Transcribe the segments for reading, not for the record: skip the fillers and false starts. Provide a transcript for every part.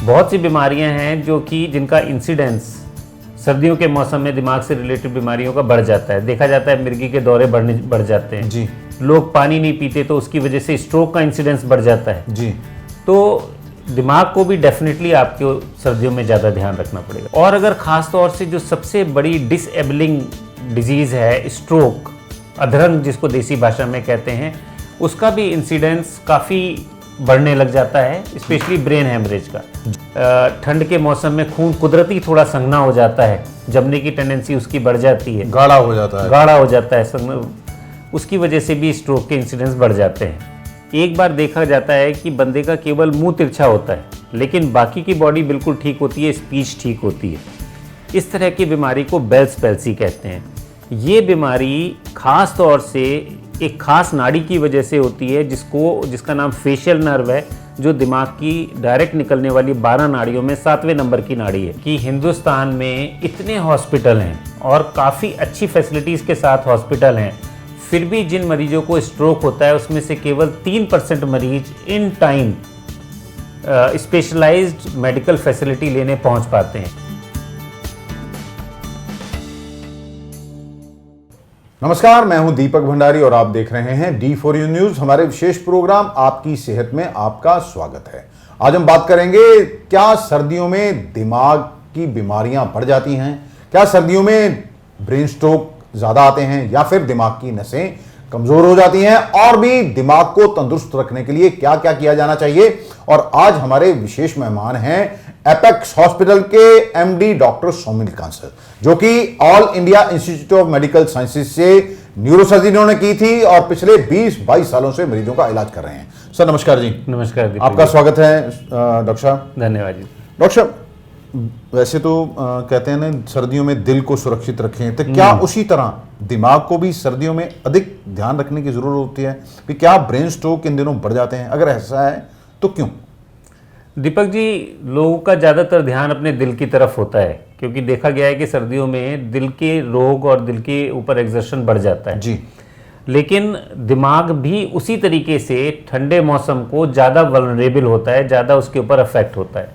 बहुत सी बीमारियां हैं जो कि जिनका इंसिडेंस सर्दियों के मौसम में दिमाग से रिलेटेड बीमारियों का बढ़ जाता है। देखा जाता है मिर्गी के दौरे बढ़ जाते हैं जी। लोग पानी नहीं पीते तो उसकी वजह से स्ट्रोक का इंसिडेंस बढ़ जाता है जी। तो दिमाग को भी डेफिनेटली आपको सर्दियों में ज़्यादा ध्यान रखना पड़ेगा। और अगर ख़ास तौर से जो सबसे बड़ी डिसेबलिंग डिजीज़ है स्ट्रोक, अधरंग जिसको देसी भाषा में कहते हैं, उसका भी इंसिडेंस काफ़ी बढ़ने लग जाता है, स्पेशली ब्रेन हेमरेज का। ठंड के मौसम में खून कुदरती थोड़ा संघना हो जाता है, जमने की टेंडेंसी उसकी बढ़ जाती है, गाढ़ा हो जाता है उसकी वजह से भी स्ट्रोक के इंसिडेंस बढ़ जाते हैं। एक बार देखा जाता है कि बंदे का केवल मुंह तिरछा होता है लेकिन बाकी की बॉडी बिल्कुल ठीक होती है, स्पीच ठीक होती है। इस तरह की बीमारी को बेल्स पैल्सी कहते हैं। ये बीमारी खास तौर से एक खास नाड़ी की वजह से होती है जिसका नाम फेशियल नर्व है, जो दिमाग की डायरेक्ट निकलने वाली 12 नाड़ियों में 7वें नंबर की नाड़ी है। कि हिंदुस्तान में इतने हॉस्पिटल हैं और काफ़ी अच्छी फैसिलिटीज़ के साथ हॉस्पिटल हैं, फिर भी जिन मरीजों को स्ट्रोक होता है उसमें से केवल 3% मरीज in time specialised medical facility लेने पहुंच पाते हैं। नमस्कार, मैं हूं दीपक भंडारी और आप देख रहे हैं D4U न्यूज। हमारे विशेष प्रोग्राम आपकी सेहत में आपका स्वागत है। आज हम बात करेंगे, क्या सर्दियों में दिमाग की बीमारियां बढ़ जाती हैं? क्या सर्दियों में ब्रेन स्ट्रोक ज्यादा आते हैं या फिर दिमाग की नसें कमजोर हो जाती हैं? और भी दिमाग को तंदुरुस्त रखने के लिए क्या क्या किया जाना चाहिए? और आज हमारे विशेष मेहमान हैं एपेक्स हॉस्पिटल के एमडी डॉक्टर सौमिल कांसल, जो कि all India institute of medical sciences से न्यूरोसर्जरी उन्होंने की थी और पिछले 20-22 सालों से मरीजों का इलाज कर रहे हैं। सर नमस्कार जी। नमस्कार, आपका स्वागत है डॉक्टर साहब। धन्यवाद जी। डॉक्टर साहब, वैसे तो कहते हैं ना सर्दियों में दिल को सुरक्षित रखें, तो क्या उसी तरह दिमाग को भी सर्दियों में अधिक ध्यान रखने की जरूरत होती है कि क्या ब्रेन स्ट्रोक इन दिनों बढ़ जाते हैं? अगर ऐसा है तो क्यों? दीपक जी, लोगों का ज़्यादातर ध्यान अपने दिल की तरफ होता है क्योंकि देखा गया है कि सर्दियों में दिल के रोग और दिल के ऊपर एक्सर्शन बढ़ जाता है जी। लेकिन दिमाग भी उसी तरीके से ठंडे मौसम को ज़्यादा वल्नरेबल होता है, ज़्यादा उसके ऊपर अफेक्ट होता है।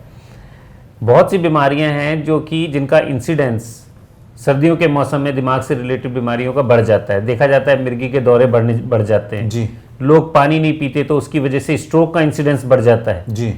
बहुत सी बीमारियां हैं जो कि जिनका इंसिडेंस सर्दियों के मौसम में दिमाग से रिलेटेड बीमारियों का बढ़ जाता है। देखा जाता है मिर्गी के दौरे बढ़ जाते हैं जी। लोग पानी नहीं पीते तो उसकी वजह से स्ट्रोक का इंसिडेंस बढ़ जाता है जी।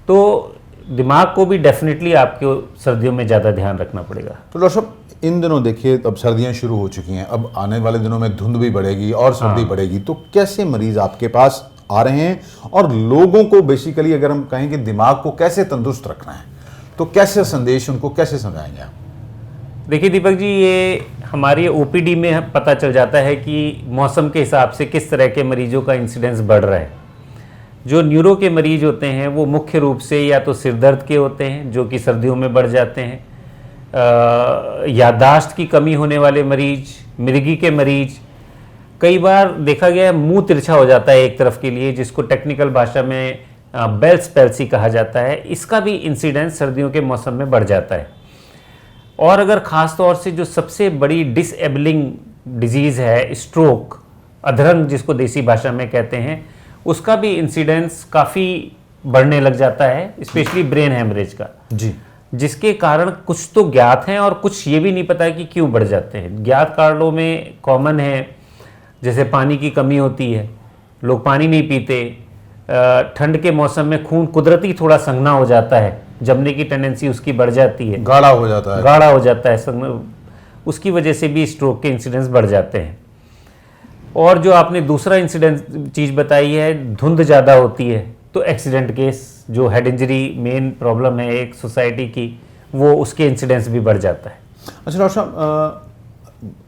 तो दिमाग को भी डेफिनेटली आपको सर्दियों में ज़्यादा ध्यान रखना पड़ेगा। तो डॉक्टर साहब, इन दिनों देखिए अब सर्दियां शुरू हो चुकी हैं, अब आने वाले दिनों में धुंध भी बढ़ेगी और सर्दी बढ़ेगी, तो कैसे मरीज आपके पास आ रहे हैं और लोगों को बेसिकली अगर हम कहें कि दिमाग को कैसे तंदुरुस्त रखना है तो कैसे संदेश उनको कैसे समझाएंगे आप? देखिए दीपक जी, ये हमारी ओपीडी में पता चल जाता है कि मौसम के हिसाब से किस तरह के मरीजों का इंसिडेंस बढ़ रहा है। जो न्यूरो के मरीज होते हैं वो मुख्य रूप से या तो सिर दर्द के होते हैं जो कि सर्दियों में बढ़ जाते हैं, याददाश्त की कमी होने वाले मरीज, मिर्गी के मरीज, कई बार देखा गया है मुंह तिरछा हो जाता है एक तरफ के लिए, जिसको टेक्निकल भाषा में बेल्स पैल्सी कहा जाता है। इसका भी इंसिडेंस सर्दियों के मौसम में बढ़ जाता है। और अगर ख़ास तौर से जो सबसे बड़ी डिसेबलिंग डिजीज़ है स्ट्रोक, अधरंग जिसको देसी भाषा में कहते हैं, उसका भी इंसिडेंस काफ़ी बढ़ने लग जाता है, स्पेशली ब्रेन हेमरेज का जी। जिसके कारण कुछ तो ज्ञात हैं और कुछ ये भी नहीं पता कि क्यों बढ़ जाते हैं। ज्ञात कारणों में कॉमन है, जैसे पानी की कमी होती है, लोग पानी नहीं पीते, ठंड के मौसम में खून कुदरती थोड़ा संघना हो जाता है, जमने की टेंडेंसी उसकी बढ़ जाती है, गाढ़ा हो जाता है, उसकी वजह से भी स्ट्रोक के इंसिडेंस बढ़ जाते हैं। और जो आपने दूसरा इंसिडेंस चीज़ बताई है, धुंध ज़्यादा होती है तो एक्सीडेंट केस, जो हेड इंजरी मेन प्रॉब्लम है एक सोसाइटी की, वो उसके इंसिडेंस भी बढ़ जाता है। अच्छा डॉक्टर साहब,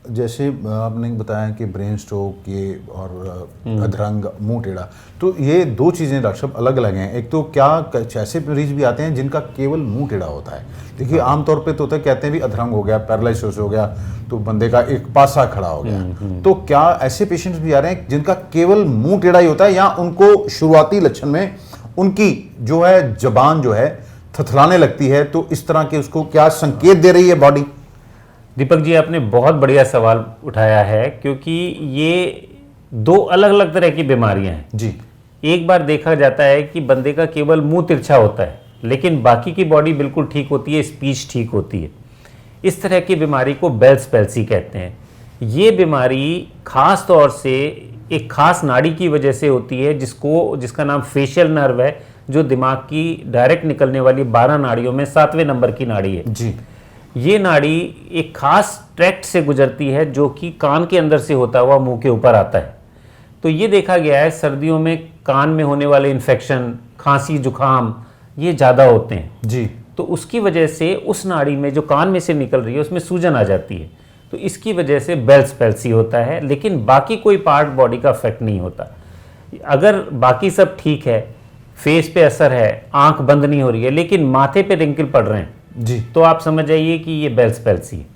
जैसे आपने बताया कि ब्रेन स्ट्रोक ये और अधरंग, मुंह टेढ़ा, तो ये दो चीज़ें डॉक्टर साहब अलग अलग हैं। एक तो क्या ऐसे मरीज भी आते हैं जिनका केवल मुंह टेढ़ा होता है? देखिए आमतौर पे तो होता है, कहते हैं भी अधरंग हो गया, पैरालिसिस हो गया, तो बंदे का एक पासा खड़ा हो गया। तो क्या ऐसे पेशेंट्स भी आ रहे हैं जिनका केवल मुंह टेढ़ा ही होता है, या उनको शुरुआती लक्षण में उनकी जो है जबान जो है थथलाने लगती है, तो इस तरह के उसको क्या संकेत दे रही है बॉडी? दीपक जी, आपने बहुत बढ़िया सवाल उठाया है क्योंकि ये दो अलग अलग तरह की बीमारियां हैं जी। एक बार देखा जाता है कि बंदे का केवल मुंह तिरछा होता है लेकिन बाकी की बॉडी बिल्कुल ठीक होती है, स्पीच ठीक होती है। इस तरह की बीमारी को बेल्स पैल्सी कहते हैं। ये बीमारी खास तौर से एक खास नाड़ी की वजह से होती है जिसका नाम फेशियल नर्व है, जो दिमाग की डायरेक्ट निकलने वाली 12 नाड़ियों में 7वें नंबर की नाड़ी है जी। ये नाड़ी एक खास ट्रैक्ट से गुजरती है जो कि कान के अंदर से होता हुआ मुंह के ऊपर आता है। तो ये देखा गया है सर्दियों में कान में होने वाले इन्फेक्शन, खांसी, जुकाम ये ज़्यादा होते हैं जी। तो उसकी वजह से उस नाड़ी में जो कान में से निकल रही है उसमें सूजन आ जाती है, तो इसकी वजह से बेल्स पैल्सी होता है। लेकिन बाकी कोई पार्ट बॉडी का अफेक्ट नहीं होता। अगर बाकी सब ठीक है, फेस पे असर है, आंख बंद नहीं हो रही है, लेकिन माथे पे रिंकल पड़ रहे हैं जी, तो आप समझ जाइए कि ये बेल्स पैल्सी है।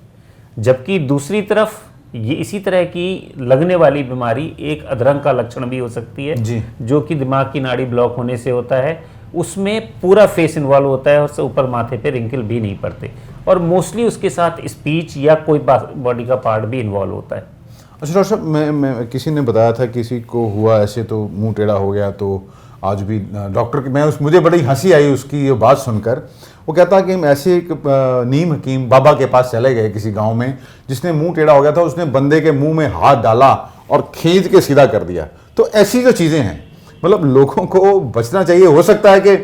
जबकि दूसरी तरफ ये इसी तरह की लगने वाली बीमारी एक अधरंग का लक्षण भी हो सकती है जी। जो कि दिमाग की नाड़ी ब्लॉक होने से होता है। उसमें पूरा फेस इन्वॉल्व होता है और से ऊपर माथे पे रिंकल भी नहीं पड़ते, और मोस्टली उसके साथ स्पीच या कोई बॉडी का पार्ट भी इन्वॉल्व होता है। अच्छा डॉक्टर साहब, मैं किसी ने बताया था किसी को हुआ ऐसे तो मुंह टेढ़ा हो गया, तो आज भी डॉक्टर की मुझे बड़ी हंसी आई उसकी ये बात सुनकर। वो कहता कि हम ऐसे एक नीम हकीम बाबा के पास चले गए किसी गांव में, जिसने मुंह टेढ़ा हो गया था, उसने बंदे के मुंह में हाथ डाला और खींच के सीधा कर दिया। तो ऐसी जो चीज़ें हैं, मतलब लोगों को बचना चाहिए। हो सकता है कि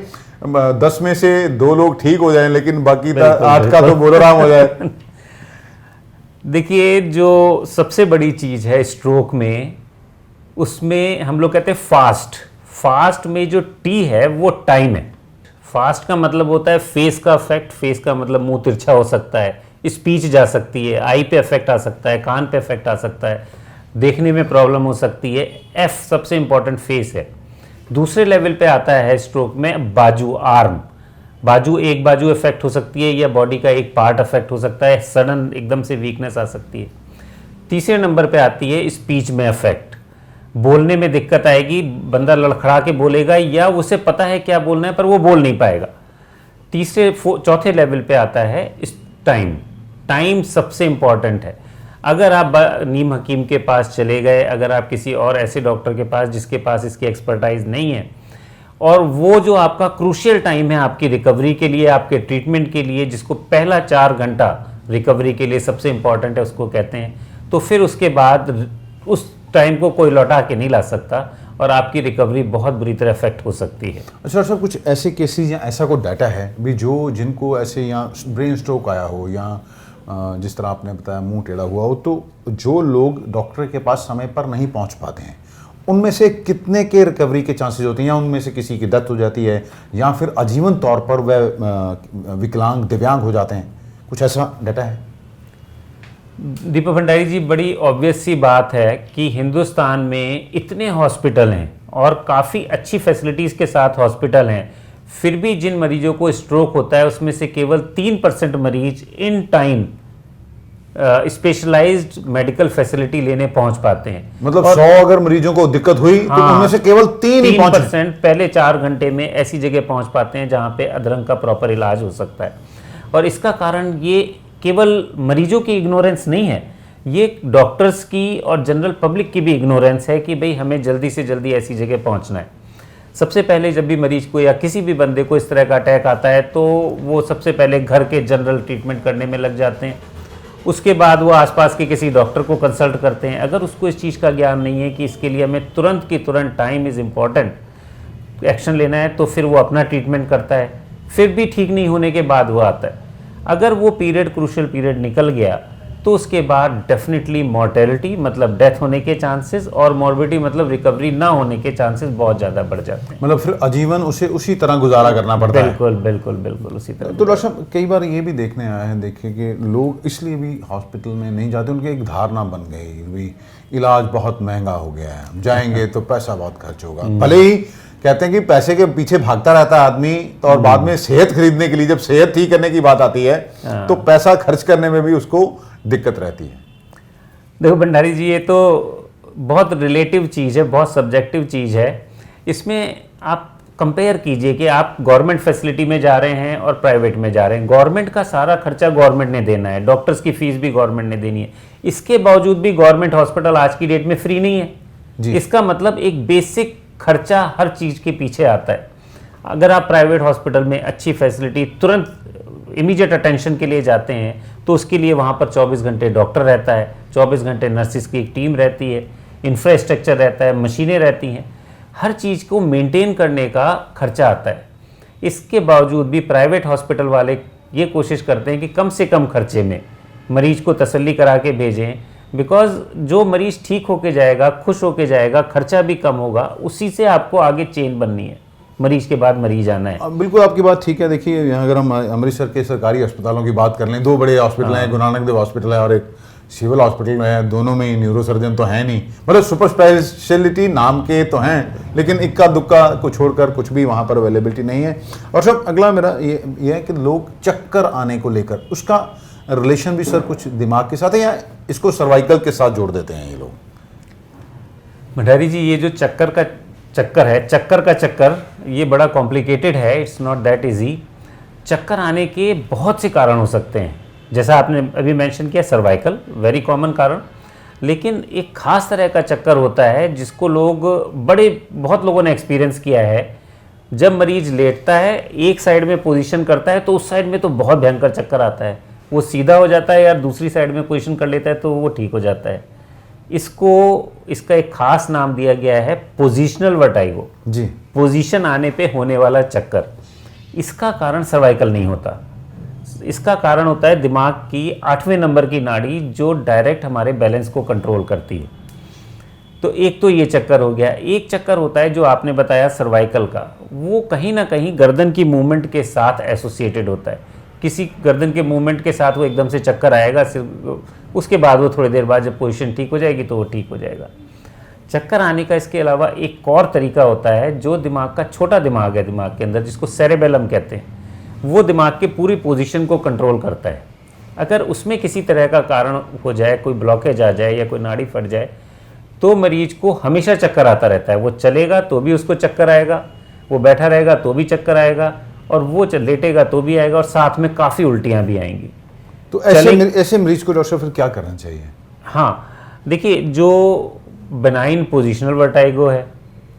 10 में से 2 लोग ठीक हो जाएं, लेकिन बाकी 8 का तो बोलराम हो जाए। देखिए, जो सबसे बड़ी चीज़ है स्ट्रोक में, उसमें हम लोग कहते हैं फास्ट में जो टी है वो टाइम है। फास्ट का मतलब होता है फेस का अफेक्ट, फेस का मतलब मुंह तिरछा हो सकता है, स्पीच जा सकती है, आई पे अफेक्ट आ सकता है, कान पे अफेक्ट आ सकता है, देखने में प्रॉब्लम हो सकती है। एफ सबसे इंपॉर्टेंट फेस है। दूसरे लेवल पे आता है स्ट्रोक में बाजू, आर्म, एक बाजू अफेक्ट हो सकती है या बॉडी का एक पार्ट अफेक्ट हो सकता है, सडन एकदम से वीकनेस आ सकती है। तीसरे नंबर पे आती है स्पीच में अफेक्ट, बोलने में दिक्कत आएगी, बंदा लड़खड़ा के बोलेगा या उसे पता है क्या बोलना है पर वो बोल नहीं पाएगा। चौथे लेवल पे आता है टाइम सबसे इंपॉर्टेंट है। अगर आप नीम हकीम के पास चले गए, अगर आप किसी और ऐसे डॉक्टर के पास जिसके पास इसकी एक्सपर्टाइज नहीं है, और वो जो आपका क्रूशियल टाइम है आपकी रिकवरी के लिए, आपके ट्रीटमेंट के लिए, जिसको पहला 4 घंटा रिकवरी के लिए सबसे इंपॉर्टेंट है उसको कहते हैं, तो फिर उसके बाद उस टाइम को कोई लौटा के नहीं ला सकता और आपकी रिकवरी बहुत बुरी तरह अफेक्ट हो सकती है। अच्छा सर, कुछ ऐसे केसेस या ऐसा कोई डाटा है भी जिनको ऐसे या ब्रेन स्ट्रोक आया हो या जिस तरह आपने बताया मुंह टेढ़ा हुआ हो, तो जो लोग डॉक्टर के पास समय पर नहीं पहुंच पाते हैं, उनमें से कितने के रिकवरी के चांसेस होते हैं, या उनमें से किसी की डेथ हो जाती है या फिर आजीवन तौर पर वह विकलांग, दिव्यांग हो जाते हैं? कुछ ऐसा डाटा है? दीपक भंडारी जी, बड़ी ऑब्वियस सी बात है कि हिंदुस्तान में इतने हॉस्पिटल हैं और काफ़ी अच्छी फैसिलिटीज़ के साथ हॉस्पिटल हैं, फिर भी जिन मरीजों को स्ट्रोक होता है उसमें से केवल 3% मरीज in time specialised medical facility लेने पहुंच पाते हैं। मतलब 100 अगर मरीजों को दिक्कत हुई तो उनमें से केवल 3% पहले 4 घंटे में ऐसी जगह पहुंच पाते हैं जहां पे अधरंग का प्रॉपर इलाज हो सकता है। और इसका कारण ये केवल मरीजों की इग्नोरेंस नहीं है, ये डॉक्टर्स की और जनरल पब्लिक की भी इग्नोरेंस है कि भाई हमें जल्दी से जल्दी ऐसी जगह पहुंचना है। सबसे पहले जब भी मरीज को या किसी भी बंदे को इस तरह का अटैक आता है तो वो सबसे पहले घर के जनरल ट्रीटमेंट करने में लग जाते हैं, उसके बाद वो आसपास के किसी डॉक्टर को कंसल्ट करते हैं। अगर उसको इस चीज़ का ज्ञान नहीं है कि इसके लिए हमें तुरंत की तुरंत टाइम इज़ इम्पॉर्टेंट, एक्शन लेना है, तो फिर वो अपना ट्रीटमेंट करता है। फिर भी ठीक नहीं होने के बाद वो आता है। अगर वो पीरियड, क्रूशियल पीरियड निकल गया तो उसके बाद डेफिनेटली मॉर्टेलिटी मतलब डेथ होने के चांसेस और मॉर्बिडिटी मतलब रिकवरी ना होने के चांसेस बहुत ज़्यादा बढ़ जाते हैं। मतलब फिर आजीवन उसे उसी तरह गुजारा करना पड़ता है। बिल्कुल बिल्कुल बिल्कुल उसी तरह। तो डॉक्टर साहब, कई बार ये भी देखने आए हैं, देखिए कि लोग इसलिए भी हॉस्पिटल में नहीं जाते, उनकी एक धारणा बन गई भी इलाज बहुत महंगा हो गया है, जाएंगे तो पैसा बहुत खर्च होगा। भले ही कहते हैं कि पैसे के पीछे भागता रहता है आदमी, तो और बाद में सेहत खरीदने के लिए जब सेहत ठीक करने की बात आती है तो पैसा खर्च करने में भी उसको दिक्कत रहती है। देखो भंडारी जी, ये तो बहुत रिलेटिव चीज़ है, बहुत सब्जेक्टिव चीज़ है। इसमें आप कंपेयर कीजिए कि आप गवर्नमेंट फैसिलिटी में जा रहे हैं और प्राइवेट में जा रहे हैं। गवर्नमेंट का सारा खर्चा गवर्नमेंट ने देना है, डॉक्टर्स की फीस भी गवर्नमेंट ने देनी है। इसके बावजूद भी गवर्नमेंट हॉस्पिटल आज की डेट में फ्री नहीं है। इसका मतलब एक बेसिक खर्चा हर चीज़ के पीछे आता है। अगर आप प्राइवेट हॉस्पिटल में अच्छी फैसिलिटी तुरंत इमीडिएट अटेंशन के लिए जाते हैं तो उसके लिए वहाँ पर 24 घंटे डॉक्टर रहता है, 24 घंटे नर्सिस की एक टीम रहती है, इंफ्रास्ट्रक्चर रहता है, मशीनें रहती हैं, हर चीज़ को मेंटेन करने का खर्चा आता है। इसके बावजूद भी प्राइवेट हॉस्पिटल वाले ये कोशिश करते हैं कि कम से कम खर्चे में मरीज को तसल्ली करा के भेजें, बिकॉज जो मरीज ठीक होके जाएगा, खुश होके जाएगा, खर्चा भी कम होगा, उसी से आपको आगे चेन बननी है, मरीज के बाद मरीज आना है। बिल्कुल आपकी बात ठीक है। देखिए यहाँ अगर हम अमृतसर के सरकारी अस्पतालों की बात कर लें, 2 बड़े हॉस्पिटल हैं, गुरु नानक देव हॉस्पिटल है और एक सिविल हॉस्पिटल है। दोनों में न्यूरो सर्जन तो है नहीं, मतलब सुपर स्पेशलिटी नाम के तो हैं, लेकिन इक्का दुक्का को छोड़कर कुछ भी वहाँ पर अवेलेबिलिटी नहीं है। और सब अगला मेरा ये है कि लोग चक्कर आने को लेकर, उसका रिलेशन भी सर कुछ दिमाग के साथ है या इसको सर्वाइकल के साथ जोड़ देते हैं ये लोग? भंडारी जी, ये जो चक्कर का चक्कर ये बड़ा कॉम्प्लिकेटेड है, इट्स नॉट दैट इजी। चक्कर आने के बहुत से कारण हो सकते हैं, जैसा आपने अभी मेंशन किया, सर्वाइकल वेरी कॉमन कारण, लेकिन एक खास तरह का चक्कर होता है जिसको बहुत लोगों ने एक्सपीरियंस किया है। जब मरीज लेटता है, एक साइड में पोजीशन करता है तो उस साइड में तो बहुत भयंकर चक्कर आता है, वो सीधा हो जाता है या दूसरी साइड में पोजीशन कर लेता है तो वो ठीक हो जाता है। इसका एक खास नाम दिया गया है पोजिशनल वर्टाइगो जी, पोजीशन आने पे होने वाला चक्कर। इसका कारण सर्वाइकल नहीं होता, इसका कारण होता है दिमाग की 8वें नंबर की नाड़ी जो डायरेक्ट हमारे बैलेंस को कंट्रोल करती है। तो एक तो ये चक्कर हो गया। एक चक्कर होता है जो आपने बताया सर्वाइकल का, वो कहीं ना कहीं गर्दन की मूवमेंट के साथ एसोसिएटेड होता है। किसी गर्दन के मूवमेंट के साथ वो एकदम से चक्कर आएगा, उसके बाद वो थोड़ी देर बाद जब पोजीशन ठीक हो जाएगी तो वो ठीक हो जाएगा। चक्कर आने का इसके अलावा एक और तरीका होता है जो दिमाग का छोटा दिमाग है दिमाग के अंदर, जिसको सेरेबेलम कहते हैं, वो दिमाग के पूरी पोजीशन को कंट्रोल करता है। अगर उसमें किसी तरह का कारण हो जाए, कोई ब्लॉकेज आ जाए या कोई नाड़ी फट जाए, तो मरीज को हमेशा चक्कर आता रहता है। वो चलेगा तो भी उसको चक्कर आएगा, वो बैठा रहेगा तो भी चक्कर आएगा, और वो लेटेगा तो भी आएगा, और साथ में काफ़ी उल्टियाँ भी आएंगी। तो ऐसे मरीज को डॉक्टर फिर क्या करना चाहिए? हाँ, देखिए, जो बेनाइन पोजिशनल वर्टाइगो है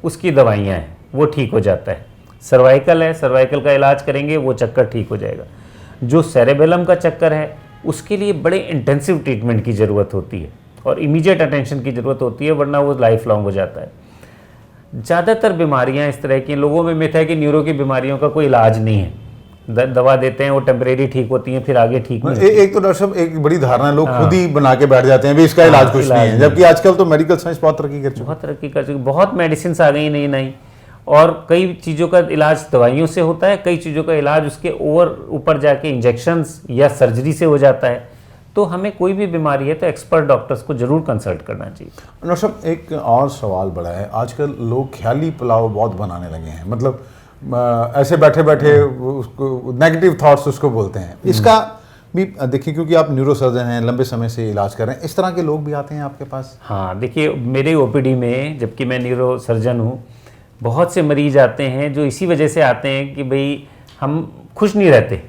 उसकी दवाइयाँ हैं, वो ठीक हो जाता है। सर्वाइकल है, सर्वाइकल का इलाज करेंगे, वो चक्कर ठीक हो जाएगा। जो सेरेबेलम का चक्कर है उसके लिए बड़े इंटेंसिव ट्रीटमेंट की ज़रूरत होती है और इमीडिएट अटेंशन की ज़रूरत होती है, वरना वो लाइफ लॉन्ग हो जाता है। ज़्यादातर बीमारियां इस तरह की, लोगों में मिथ है कि न्यूरो की बीमारियों का कोई इलाज नहीं है, दवा देते हैं, वो टेम्परेरी ठीक होती हैं, फिर आगे ठीक नहीं। एक तो डॉक्टर साहब एक बड़ी धारणा लोग खुद ही बना के बैठ जाते हैं भी इसका इलाज कुछ नहीं है, जबकि आजकल तो मेडिकल साइंस बहुत तरक्की कर चुकी, बहुत मेडिसिन आ गई नई नई, और कई चीज़ों का इलाज दवाइयों से होता है, कई चीज़ों का इलाज उसके ऊपर जाके इंजेक्शंस या सर्जरी से हो जाता है। तो हमें कोई भी बीमारी है तो एक्सपर्ट डॉक्टर्स को जरूर कंसल्ट करना चाहिए। डॉक्टर साहब एक और सवाल बड़ा है, आजकल लोग ख्याली पुलाव बहुत बनाने लगे हैं, मतलब ऐसे बैठे बैठे उसको नेगेटिव थॉट्स उसको बोलते हैं। इसका भी देखिए, क्योंकि आप न्यूरो सर्जन हैं, लंबे समय से इलाज कर रहे हैं, इस तरह के लोग भी आते हैं आपके पास? हाँ, देखिए, मेरे ओपीडी में, जबकि मैं न्यूरो सर्जन हूँ, बहुत से मरीज आते हैं जो इसी वजह से आते हैं कि भाई हम खुश नहीं रहते,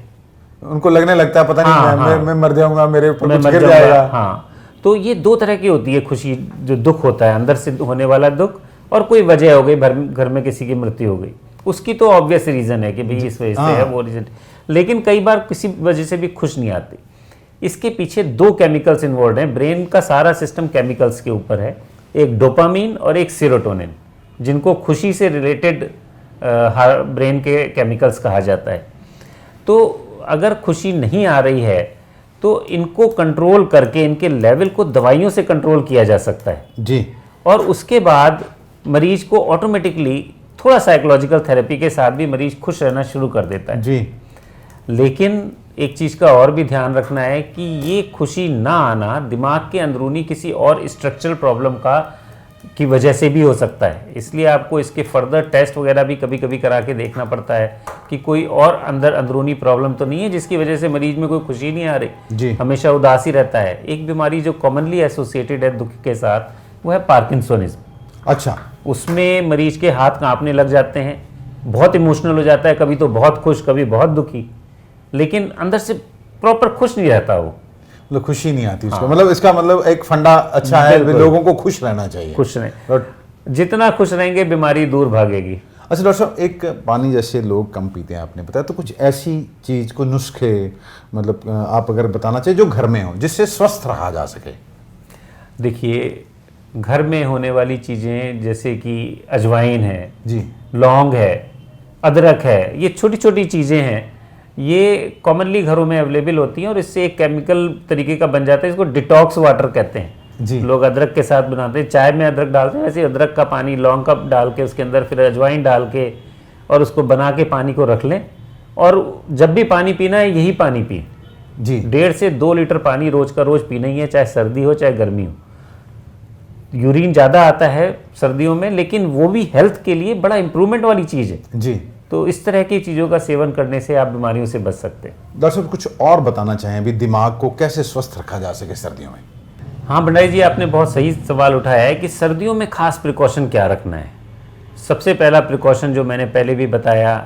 उनको लगने लगता है पता नहीं मैं मर जाऊंगा, मेरे ऊपर कुछ गिर जाएगा। हाँ, तो ये 2 तरह की होती है खुशी, जो दुख होता है अंदर से होने वाला दुख, और कोई वजह हो गई, घर में किसी की मृत्यु हो गई, उसकी तो ऑब्वियस रीज़न है कि भाई इस वजह से है, वो रीज़न। लेकिन कई बार किसी वजह से भी खुश नहीं आती। इसके पीछे 2 केमिकल्स इन्वॉल्व हैं। ब्रेन का सारा सिस्टम केमिकल्स के ऊपर है, एक डोपामीन और एक सेरोटोनिन, जिनको खुशी से रिलेटेड ब्रेन के केमिकल्स कहा जाता है। तो अगर खुशी नहीं आ रही है तो इनको कंट्रोल करके इनके लेवल को दवाइयों से कंट्रोल किया जा सकता है जी, और उसके बाद मरीज को ऑटोमेटिकली थोड़ा साइकोलॉजिकल थेरेपी के साथ भी मरीज खुश रहना शुरू कर देता है जी। लेकिन एक चीज़ का और भी ध्यान रखना है कि ये खुशी ना आना दिमाग के अंदरूनी किसी और स्ट्रक्चरल प्रॉब्लम की वजह से भी हो सकता है। इसलिए आपको इसके फर्दर टेस्ट वगैरह भी कभी कभी करा के देखना पड़ता है कि कोई और अंदरूनी प्रॉब्लम तो नहीं है जिसकी वजह से मरीज में कोई खुशी नहीं आ रही जी। हमेशा उदास ही रहता है। एक बीमारी जो कॉमनली एसोसिएटेड है दुख के साथ, वो है पार्किंसोनिज्म। अच्छा, उसमें मरीज के हाथ कांपने लग जाते हैं, बहुत इमोशनल हो जाता है, कभी तो बहुत खुश, कभी बहुत दुखी, लेकिन अंदर से प्रॉपर खुश नहीं रहता वो, मतलब खुशी नहीं आती उसको। मतलब इसका मतलब एक फंडा अच्छा है, लोगों को खुश रहना चाहिए, खुश रहें। जितना खुश रहेंगे बीमारी दूर भागेगी। अच्छा डॉक्टर साहब, एक पानी जैसे लोग कम पीते हैं आपने बताया, तो कुछ ऐसी चीज़ को नुस्खे मतलब आप अगर बताना चाहिए जो घर में हो जिससे स्वस्थ रहा जा सके। देखिए, घर में होने वाली चीज़ें जैसे कि अजवाइन है जी। लौंग है, अदरक है, ये छोटी छोटी चीज़ें हैं, ये कॉमनली घरों में अवेलेबल होती हैं और इससे एक केमिकल तरीके का बन जाता है, इसको डिटॉक्स वाटर कहते हैं जी। लोग अदरक के साथ बनाते हैं, चाय में अदरक डालते हैं, वैसे अदरक का पानी लौंग का डाल के उसके अंदर फिर अजवाइन डाल के और उसको बना के पानी को रख लें, और जब भी पानी पीना है यही पानी पिए। जी। 1.5 से 2 लीटर पानी रोज का रोज पीना ही है, चाहे सर्दी हो चाहे गर्मी हो। यूरिन ज़्यादा आता है सर्दियों में, लेकिन वो भी हेल्थ के लिए बड़ा इंप्रूवमेंट वाली चीज़ है। जी। तो इस तरह की चीज़ों का सेवन करने से आप बीमारियों से बच सकते हैं। डॉक्टर साहब, कुछ और बताना चाहें अभी दिमाग को कैसे स्वस्थ रखा जा सके सर्दियों में? हाँ भंडारी जी, आपने बहुत सही सवाल उठाया है कि सर्दियों में खास प्रिकॉशन क्या रखना है। सबसे पहला प्रिकॉशन जो मैंने पहले भी बताया,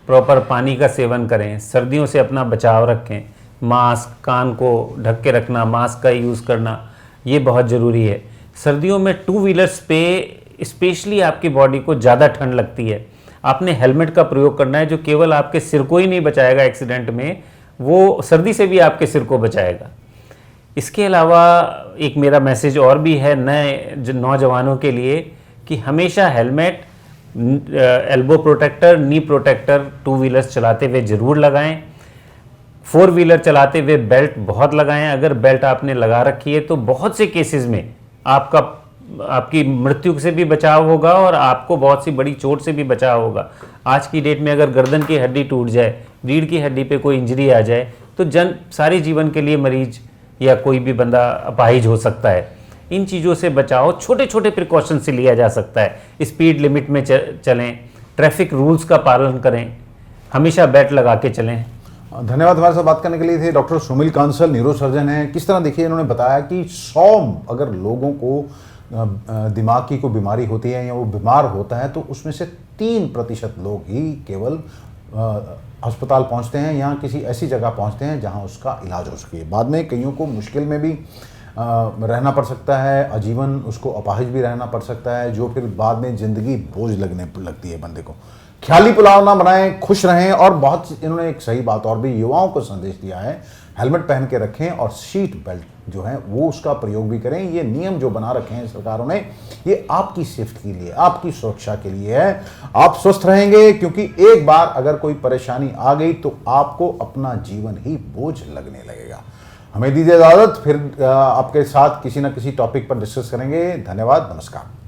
प्रॉपर पानी का सेवन करें, सर्दियों से अपना बचाव रखें, मास्क, कान को ढक के रखना, मास्क का यूज़ करना, ये बहुत ज़रूरी है। सर्दियों में 2 व्हीलर्स पे स्पेशली आपकी बॉडी को ज़्यादा ठंड लगती है, आपने हेलमेट का प्रयोग करना है, जो केवल आपके सिर को ही नहीं बचाएगा एक्सीडेंट में, वो सर्दी से भी आपके सिर को बचाएगा। इसके अलावा एक मेरा मैसेज और भी है नए नौजवानों के लिए कि हमेशा हेलमेट, एल्बो प्रोटेक्टर, नी प्रोटेक्टर 2 व्हीलर्स चलाते हुए ज़रूर लगाएं। 4 व्हीलर चलाते हुए बेल्ट बहुत लगाएं। अगर बेल्ट आपने लगा रखी है तो बहुत से केसेस में आपकी मृत्यु से भी बचाव होगा और आपको बहुत सी बड़ी चोट से भी बचाव होगा। आज की डेट में अगर गर्दन की हड्डी टूट जाए, रीढ़ की हड्डी पे कोई इंजरी आ जाए तो सारे जीवन के लिए मरीज या कोई भी बंदा अपाहिज हो सकता है। इन चीज़ों से बचाव छोटे छोटे प्रिकॉशन से लिया जा सकता है। स्पीड लिमिट में चलें, ट्रैफिक रूल्स का पालन करें, हमेशा बेल्ट लगा के चलें। धन्यवाद। हमारे साथ बात करने के लिए थे डॉक्टर सुमिल कांसल, न्यूरोसर्जन हैं। किस तरह देखिए इन्होंने बताया कि 100 अगर लोगों को दिमाग की कोई बीमारी होती है या वो बीमार होता है तो उसमें से 3% लोग ही केवल अस्पताल पहुंचते हैं या किसी ऐसी जगह पहुंचते हैं जहां उसका इलाज हो सके। बाद में कईयों को मुश्किल में भी रहना पड़ सकता है, आजीवन उसको अपाहिज भी रहना पड़ सकता है, जो फिर बाद में ज़िंदगी बोझ लगने लगती है बंदे को। ख्याली पुलाव ना बनाएं, खुश रहें। और बहुत इन्होंने एक सही बात और भी युवाओं को संदेश दिया है, हेलमेट पहन के रखें और सीट बेल्ट जो है वो उसका प्रयोग भी करें। ये नियम जो बना रखे हैं सरकारों ने, ये आपकी सेफ्टी के लिए, आपकी सुरक्षा के लिए है। आप स्वस्थ रहेंगे, क्योंकि एक बार अगर कोई परेशानी आ गई तो आपको अपना जीवन ही बोझ लगने लगेगा। हमें दीजिए इजाजत, फिर आपके साथ किसी न किसी टॉपिक पर डिस्कस करेंगे। धन्यवाद, नमस्कार।